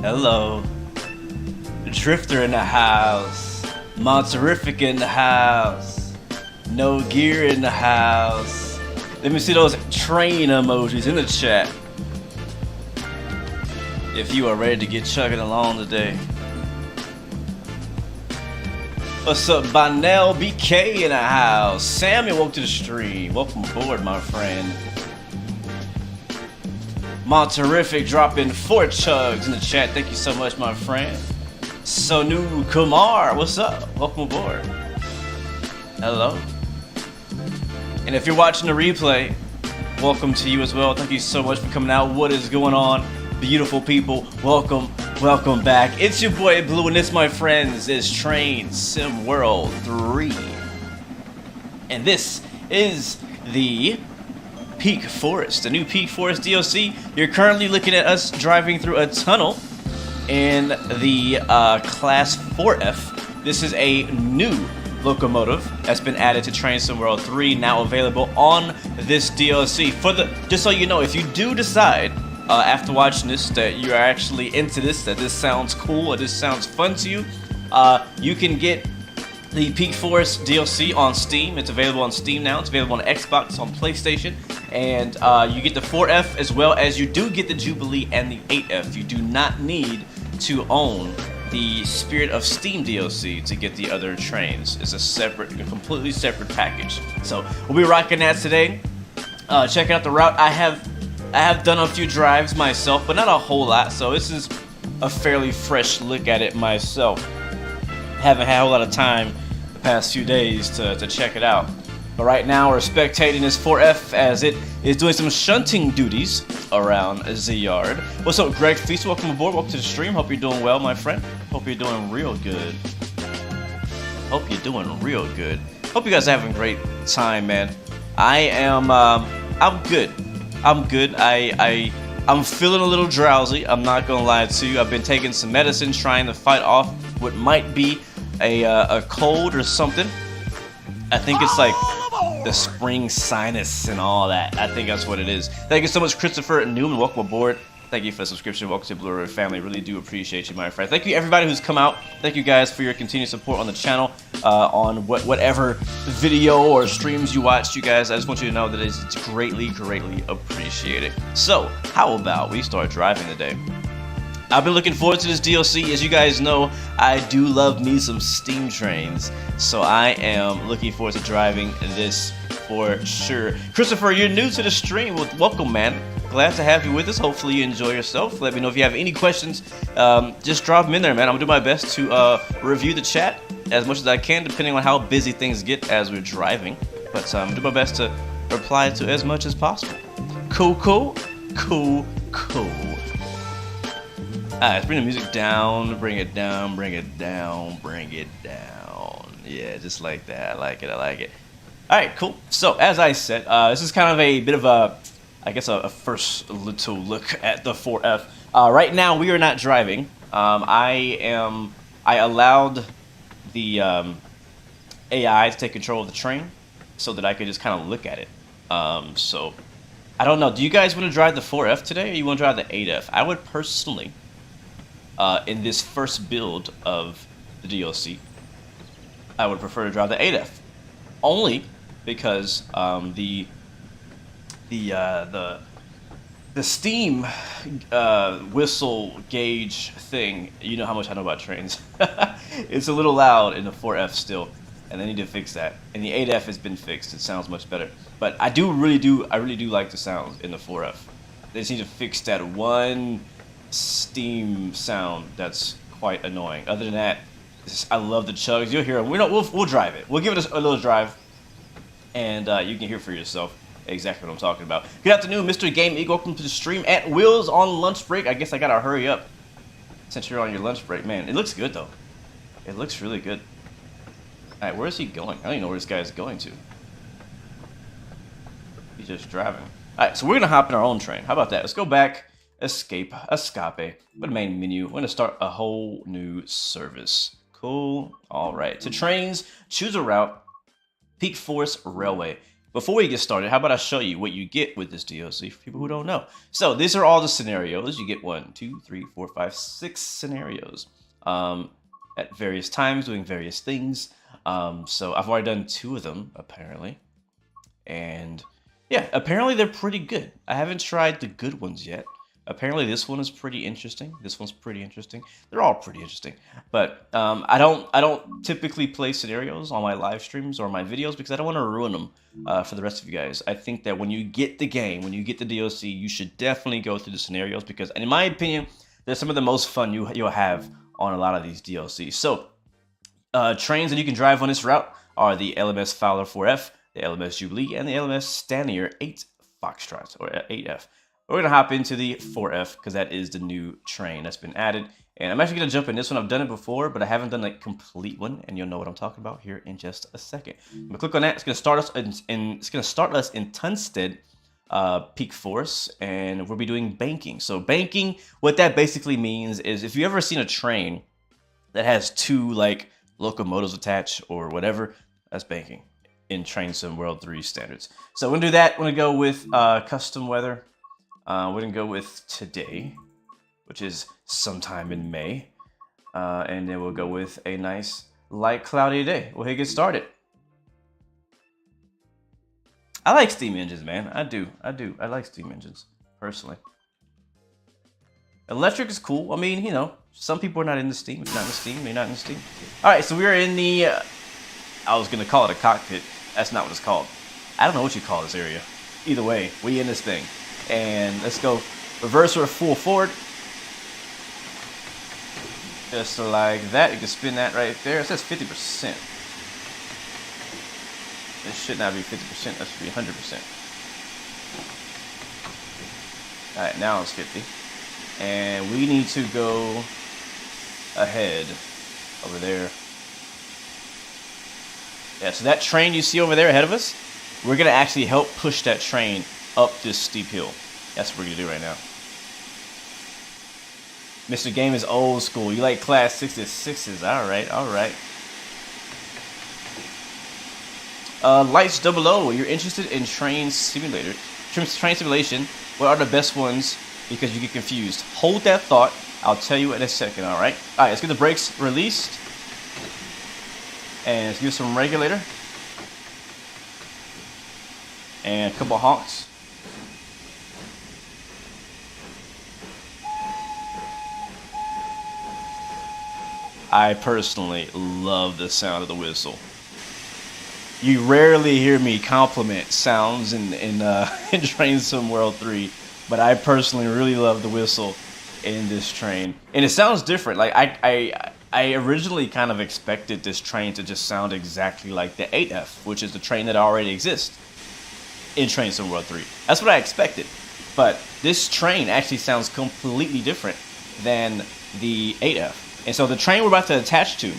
Hello. Drifter in the house. Monterific in the house. No gear in the house. Let me see those train emojis in the chat. If you are ready to get chugging along today. What's up, Bonnell BK in the house? Sammy, welcome to the stream. Welcome aboard, my friend. Monterific dropping 4 chugs in the chat. Thank you so much, my friend. Sonu Kumar, what's up? Welcome aboard. Hello. And if you're watching the replay, welcome to you as well. Thank you so much for coming out. What is going on, beautiful people? Welcome back. It's your boy Blue, and this, my friends, is Train Sim World 3. And this is the Peak Forest, the new Peak Forest DLC. You're currently looking at us driving through a tunnel in the Class 4F. This is a new locomotive that's been added to Train Sim World 3, now available on this DLC. Just so you know, if you do decide after watching this that you are actually into this, that this sounds cool or this sounds fun to you, you can get the Peak Forest DLC on Steam. It's available on Steam now. It's available on Xbox, on PlayStation, and you get the 4F as well as you do get the Jubilee and the 8F. You do not need to own the Spirit of Steam DLC to get the other trains. It's a completely separate package. So we'll be rocking that today. Checking out the route. I have done a few drives myself, but not a whole lot. So this is a fairly fresh look at it myself. Haven't had a whole lot of time the past few days to check it out. But right now we're spectating this 4F as it is doing some shunting duties around the yard. What's up, Greg Feast? Welcome aboard. Welcome to the stream. Hope you're doing well, my friend. Hope you're doing real good. Hope you're doing real good. Hope you guys are having a great time, man. I'm good. I'm good. I'm feeling a little drowsy. I'm not gonna lie to you. I've been taking some medicine trying to fight off what might be a cold or something. I think it's like the spring sinus and all that. I think that's what it is. Thank you so much, Christopher Newman. Welcome aboard. Thank you for the subscription. Welcome to Blue River family. Really do appreciate you, my friend. Thank you, everybody who's come out. Thank you guys for your continued support on the channel, on whatever video or streams you watched, you guys. I just want you to know that it's greatly, greatly appreciated. So, how about we start driving today? I've been looking forward to this DLC. As you guys know, I do love me some steam trains, so I am looking forward to driving this for sure. Christopher, you're new to the stream. Well, welcome, man. Glad to have you with us. Hopefully you enjoy yourself. Let me know if you have any questions. Just drop them in there, man. I'm gonna do my best to review the chat as much as I can, depending on how busy things get as we're driving. But do my best to reply to as much as possible. Cool. Alright, let's bring the music down, bring it down. Yeah, just like that. I like it. Alright, cool. So, as I said, this is kind of a bit of a first little look at the 4F. Right now, we are not driving. I allowed the AI to take control of the train so that I could just kind of look at it. So, I don't know. Do you guys want to drive the 4F today, or you want to drive the 8F? I would personally, in this first build of the DLC, I would prefer to drive the 8F, only because the steam whistle gauge thing. You know how much I know about trains. It's a little loud in the 4F still, and they need to fix that. And the 8F has been fixed. It sounds much better. But I really do like the sound in the 4F. They just need to fix that one steam sound that's quite annoying. Other than that, I love the chugs. You'll hear them. We'll drive it. We'll give it a little drive, and you can hear for yourself exactly what I'm talking about. Good afternoon, Mr. Game Eagle. Welcome to the stream at Will's on lunch break. I guess I gotta hurry up since you're on your lunch break. Man, it looks good though. It looks really good. All right, where is he going? I don't even know where this guy is going to. He's just driving. All right, so we're gonna hop in our own train. How about that? Let's go back. Escape. Go to the main menu. We're gonna start a whole new service. Cool. All right. To trains, choose a route. Peak Forest Railway. before we get started, how about I show you what you get with this DLC for people who don't know. So these are all the scenarios. You get 1, 2, 3, 4, 5, 6 scenarios at various times doing various things. So I've already done 2 of them apparently, and yeah, apparently they're pretty good. I haven't tried the good ones yet. Apparently this one is pretty interesting. This one's pretty interesting. They're all pretty interesting. But I don't typically play scenarios on my live streams or my videos because I don't want to ruin them for the rest of you guys. I think that when you get the game, when you get the DLC, you should definitely go through the scenarios because, in my opinion, they're some of the most fun you'll have on a lot of these DLCs. So trains that you can drive on this route are the LMS Fowler 4F, the LMS Jubilee, and the LMS Stanier 8 Foxtrot, or 8F. We're going to hop into the 4F because that is the new train that's been added. And I'm actually going to jump in this one. I've done it before, but I haven't done a complete one, and you'll know what I'm talking about here in just a second. I'm going to click on that. It's going to start us in Tunstead Peak Force, and we'll be doing banking. So banking, what that basically means is if you ever seen a train that has 2 like locomotives attached or whatever, that's banking in Train Sim World 3 standards. So we're going to do that. We're going to go with custom weather. We're going to go with today, which is sometime in May. And then we'll go with a nice light cloudy day. We'll get started. I like steam engines, man. I do. I like steam engines, personally. Electric is cool. I mean, you know, some people are not into steam. If you're not into steam, you're not into steam. All right, so we're in the... I was going to call it a cockpit. That's not what it's called. I don't know what you call this area. Either way, we in this thing. And let's go reverse or full forward. Just like that. You can spin that right there. It says 50%. This should not be 50%. That should be 100%. Alright, now it's 50. And we need to go ahead over there. Yeah, so that train you see over there ahead of us, we're going to actually help push that train up this steep hill. That's what we're going to do right now. Mr. Game is old school. You like class 66s. Alright, alright. Lights 00. You're interested in train simulator. Train simulation. What are the best ones? Because you get confused. Hold that thought. I'll tell you in a second, alright? Alright, let's get the brakes released. And let's give some regulator. And a couple of honks. I personally love the sound of the whistle. You rarely hear me compliment sounds in Train Sim World 3, but I personally really love the whistle in this train. And it sounds different. Like I originally kind of expected this train to just sound exactly like the 8F, which is the train that already exists in Train Sim World 3. That's what I expected. But this train actually sounds completely different than the 8F. And so the train we're about to attach to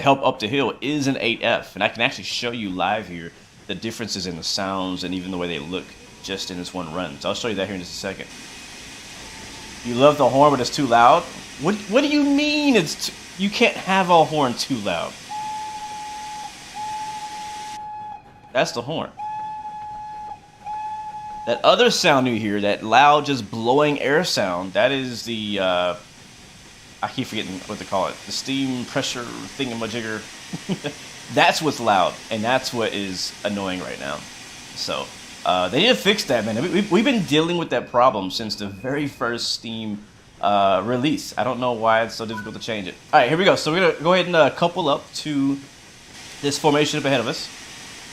help up the hill is an 8F. And I can actually show you live here the differences in the sounds and even the way they look just in this one run. So I'll show you that here in just a second. You love the horn, but it's too loud? What do you mean it's you can't have a horn too loud? That's the horn. That other sound you hear, that loud, just blowing air sound, that is the, I keep forgetting what they call it. The steam pressure thingamajigger. That's what's loud, and that's what is annoying right now. So, they need to fix that, man. We've been dealing with that problem since the very first Steam release. I don't know why it's so difficult to change it. All right, here we go. So we're going to go ahead and couple up to this formation up ahead of us.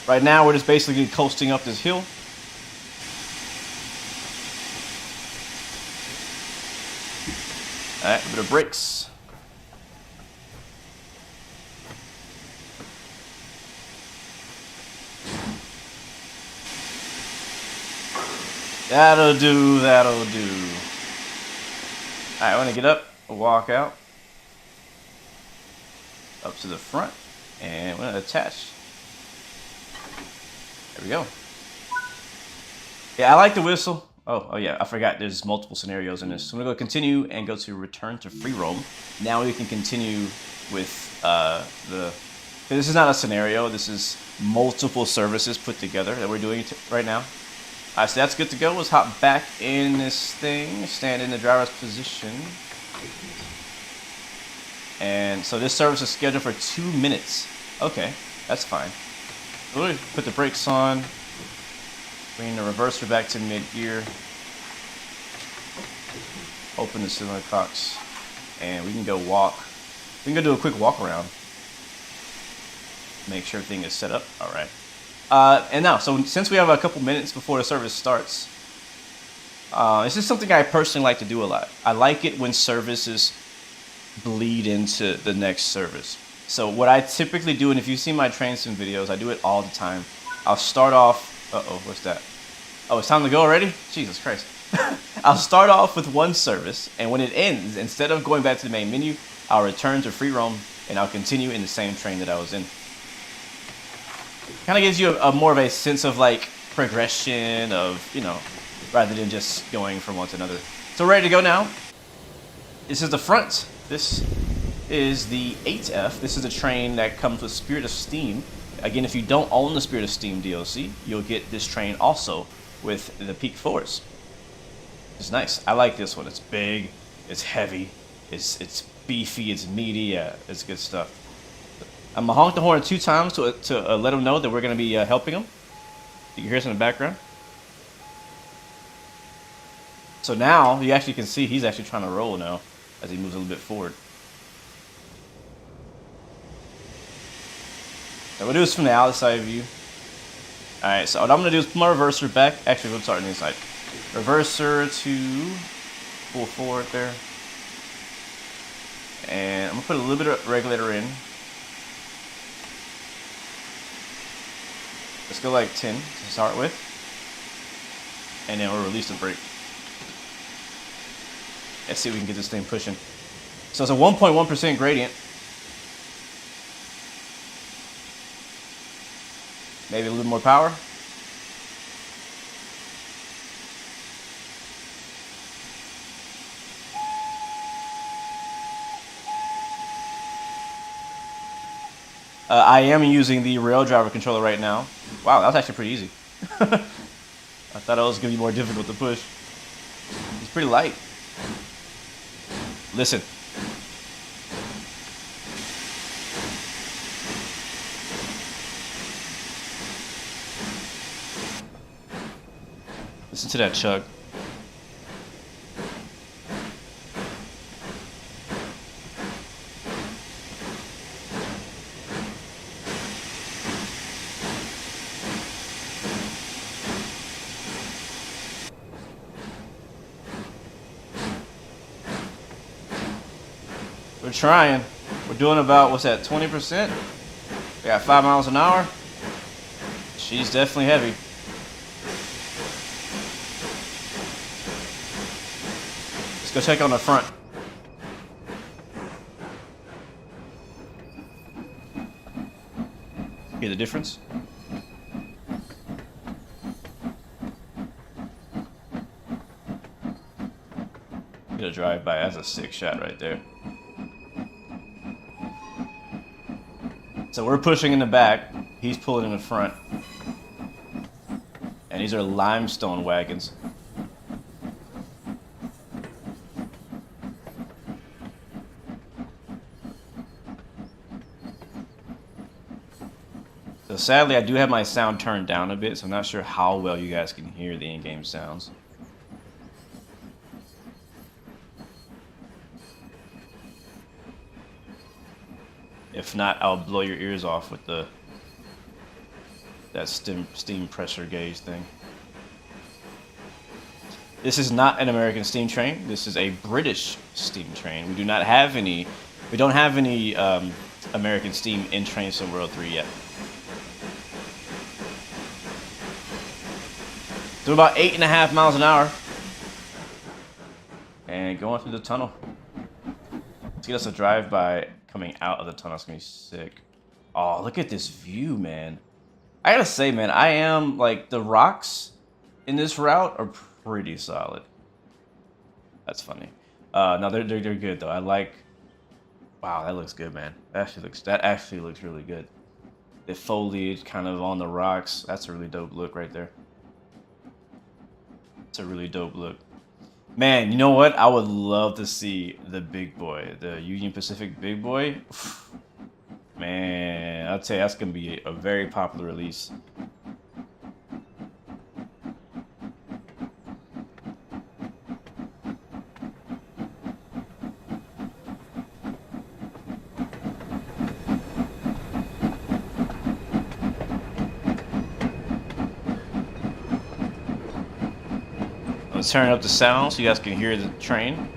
Right now, we're just basically coasting up this hill. All right, a bit of brakes. That'll do, that'll do. All right, I want to get up, walk out, up to the front, and we're going to attach. There we go. Yeah, I like the whistle. Oh yeah, I forgot there's multiple scenarios in this. So I'm going to go continue and go to return to free roam. Now we can continue with this is not a scenario. This is multiple services put together that we're doing right now. Alright, so that's good to go. Let's hop back in this thing, stand in the driver's position. And so this service is scheduled for 2 minutes. Okay, that's fine. We'll put the brakes on, bring the reverser back to mid-gear, open the cylinder cocks, and we can go walk. We can go do a quick walk around. Make sure everything is set up. All right. And now, so since we have a couple minutes before the service starts, this is something I personally like to do a lot. I like it when services bleed into the next service. So what I typically do, and if you see my train sim videos, I do it all the time. I'll start off, what's that? Oh, it's time to go already? Jesus Christ. I'll start off with one service, and when it ends, instead of going back to the main menu, I'll return to free roam, and I'll continue in the same train that I was in. Kind of gives you a more of a sense of like progression of, you know, rather than just going from one to another. So we're ready to go now. This is the front. This is the 8F. This is a train that comes with Spirit of Steam. Again, if you don't own the Spirit of Steam DLC, you'll get this train also with the Peak Force. It's nice. I like this one. It's big, it's heavy, it's beefy, it's meaty. Yeah, it's good stuff. I'm gonna honk the horn 2 times to let them know that we're gonna be helping them. You can hear us in the background. So now you actually can see he's actually trying to roll now as he moves a little bit forward. So we'll do this from the outside view. Alright, so what I'm gonna do is put my reverser back. Actually, we'll start on the inside. Reverser to pull forward there. And I'm gonna put a little bit of regulator in. Let's go like 10 to start with. And then we'll release the brake. Let's see if we can get this thing pushing. So it's a 1.1% gradient. Maybe a little more power. I am using the rail driver controller right now. Wow, that was actually pretty easy. I thought it was going to be more difficult to push. It's pretty light. Listen. Listen to that chug. We're trying. We're doing about, what's that, 20%? We got 5 miles an hour. She's definitely heavy. Let's go check on the front. Get the difference? Get a drive-by. That's a sick shot right there. So we're pushing in the back, he's pulling in the front. And these are limestone wagons. So sadly, I do have my sound turned down a bit, so I'm not sure how well you guys can hear the in-game sounds. If not, I'll blow your ears off with that steam pressure gauge thing. This is not an American steam train. This is a British steam train. We do not have any. We don't have any American steam in Train Sim World 3 yet. So about 8.5 miles an hour, and going through the tunnel. Let's get us a drive-by. Coming out of the tunnel, it's gonna be sick. Oh, look at this view, man. I gotta say, man, I am, like, the rocks in this route are pretty solid. That's funny. No, they're good, though. I like... Wow, that looks good, man. That actually looks really good. the foliage kind of on the rocks. That's a really dope look right there. It's a really dope look. Man, you know what? I would love to see the big boy, the Union Pacific big boy. Man, I'll tell you, that's going to be a very popular release. Let's turn up the sound so you guys can hear the train.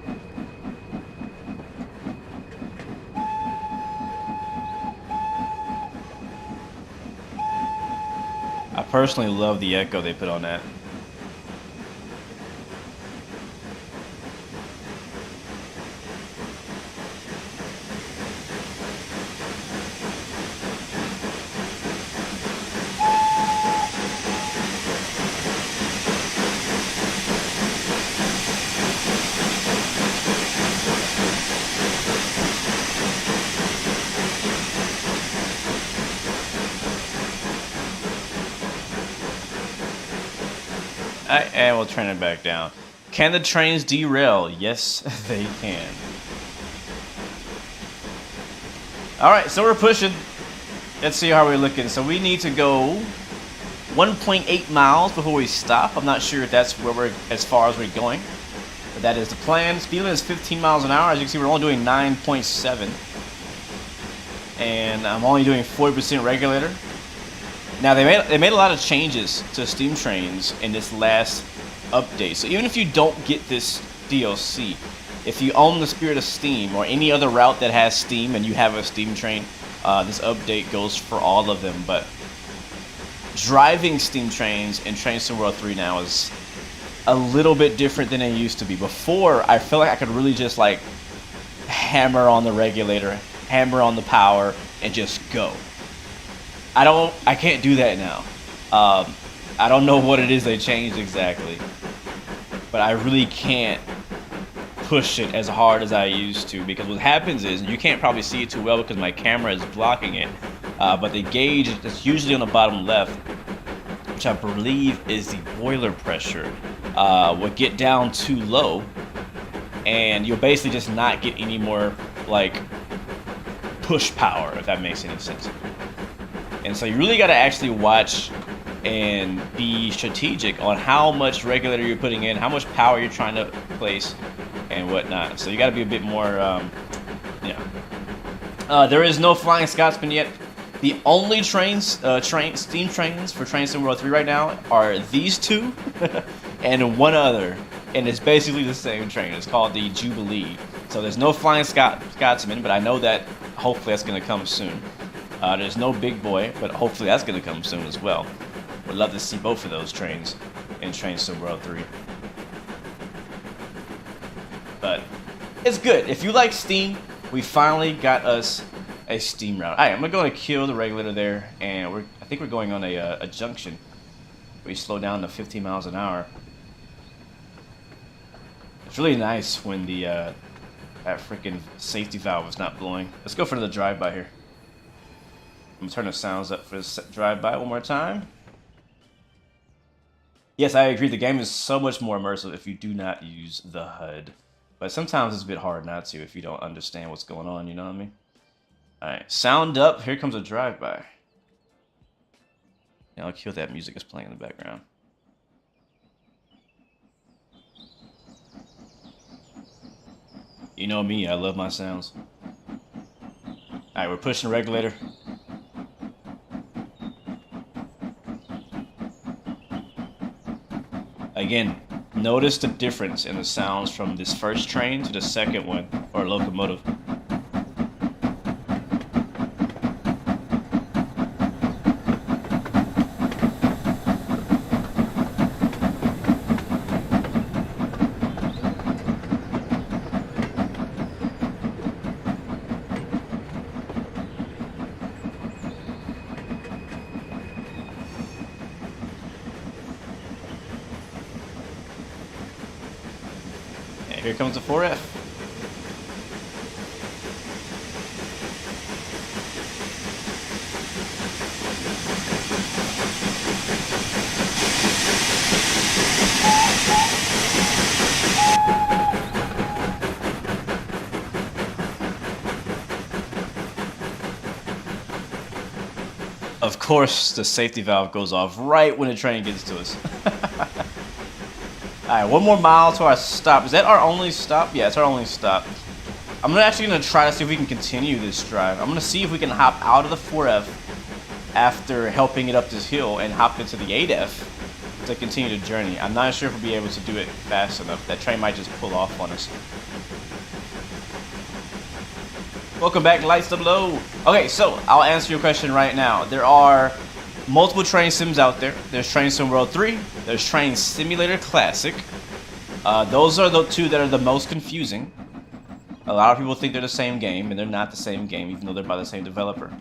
I personally love the echo they put on that. And we'll turn it back down. Can the trains derail? Yes, they can. Alright, so we're pushing. Let's see how we're looking. So we need to go 1.8 miles before we stop. I'm not sure if that's where we're as far as we're going. But that is the plan. Speed limit is 15 miles an hour. As you can see, we're only doing 9.7. And I'm only doing 40% regulator. Now they made a lot of changes to steam trains in this last update. So even if you don't get this DLC, if you own the Spirit of Steam or any other route that has Steam and you have a steam train, this update goes for all of them. But driving steam trains in Train Sim World 3 now is a little bit different than it used to be. Before, I feel like I could really just like hammer on the regulator, hammer on the power, and just go. I can't do that now. I don't know what it is they changed exactly, but I really can't push it as hard as I used to, because what happens is, and you can't probably see it too well because my camera is blocking it, but the gauge that's usually on the bottom left, which I believe is the boiler pressure, will get down too low, and you'll basically just not get any more like push power, if that makes any sense. And so you really got to actually watch and be strategic on how much regulator you're putting in, how much power you're trying to place, and whatnot. So you got to be a bit more, there is no Flying Scotsman yet. The only steam trains for Train Sim World 3 right now are these two and one other. And it's basically the same train. It's called the Jubilee. So there's no Flying Scotsman, but I know that hopefully that's going to come soon. There's no Big Boy, but hopefully that's going to come soon as well. Would love to see both of those trains in Train Sim World 3. But it's good. If you like Steam, we finally got us a Steam route. Alright, I'm going to kill the regulator there, and I think we're going on a junction. We slow down to 15 miles an hour. It's really nice when that freaking safety valve is not blowing. Let's go for the drive-by here. I'm going to turn the sounds up for this drive-by one more time. Yes, I agree. The game is so much more immersive if you do not use the HUD. But sometimes it's a bit hard not to if you don't understand what's going on, you know what I mean? Alright, sound up. Here comes a drive-by. Now I'll kill that music that's playing in the background. You know me, I love my sounds. Alright, we're pushing the regulator. Again, notice the difference in the sounds from this first train to the second one, or locomotive. Here comes the 4F. Of course, the safety valve goes off right when the train gets to us. Alright, 1 more mile to our stop. Is that our only stop? Yeah, it's our only stop. I'm actually going to try to see if we can continue this drive. I'm going to see if we can hop out of the 4F after helping it up this hill and hop into the 8F to continue the journey. I'm not sure if we'll be able to do it fast enough. That train might just pull off on us. Welcome back, Lights Below. Okay, so I'll answer your question right now. There are multiple train sims out there. There's Train Sim World 3. There's Train Simulator Classic. Those are the 2 that are the most confusing. A lot of people think they're the same game, and they're not the same game, even though they're by the same developer.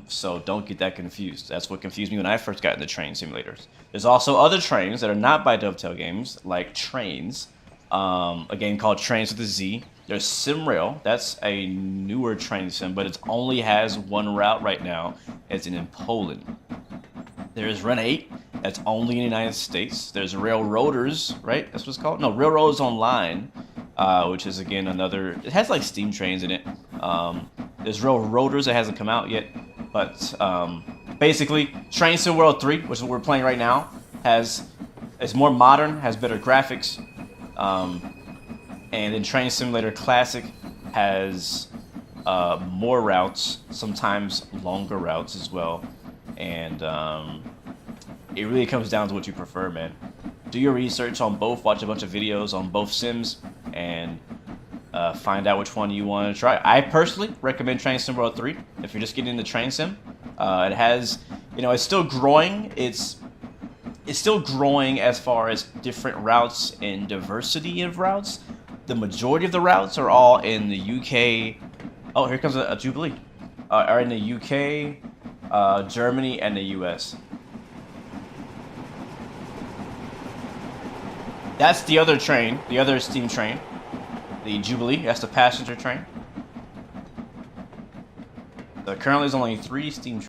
So don't get that confused. That's what confused me when I first got into train simulators. There's also other trains that are not by Dovetail Games, like Trains, a game called Trains with a Z. There's SimRail. That's a newer train sim, but it only has 1 route right now. It's in Poland. There's Run 8. That's only in the United States. There's Railroaders, right? That's what it's called? No, Railroads Online, which is, again, another... It has, like, steam trains in it. There's Railroaders that hasn't come out yet. But, basically, Train Sim World 3, which is what we're playing right now, is more modern, has better graphics. And then Train Simulator Classic has more routes, sometimes longer routes as well. And it really comes down to what you prefer, man. Do your research on both, watch a bunch of videos on both sims, and find out which one you want to try. I personally recommend Train Sim World 3 if you're just getting into train sim. It has, you know, it's still growing. It's still growing as far as different routes and diversity of routes. The majority of the routes are all in the UK. Oh, here comes a Jubilee. Are in the UK, Germany, and the US. That's the other train, the other steam train. The Jubilee, that's the passenger train. Currently there's only 3 steam trains.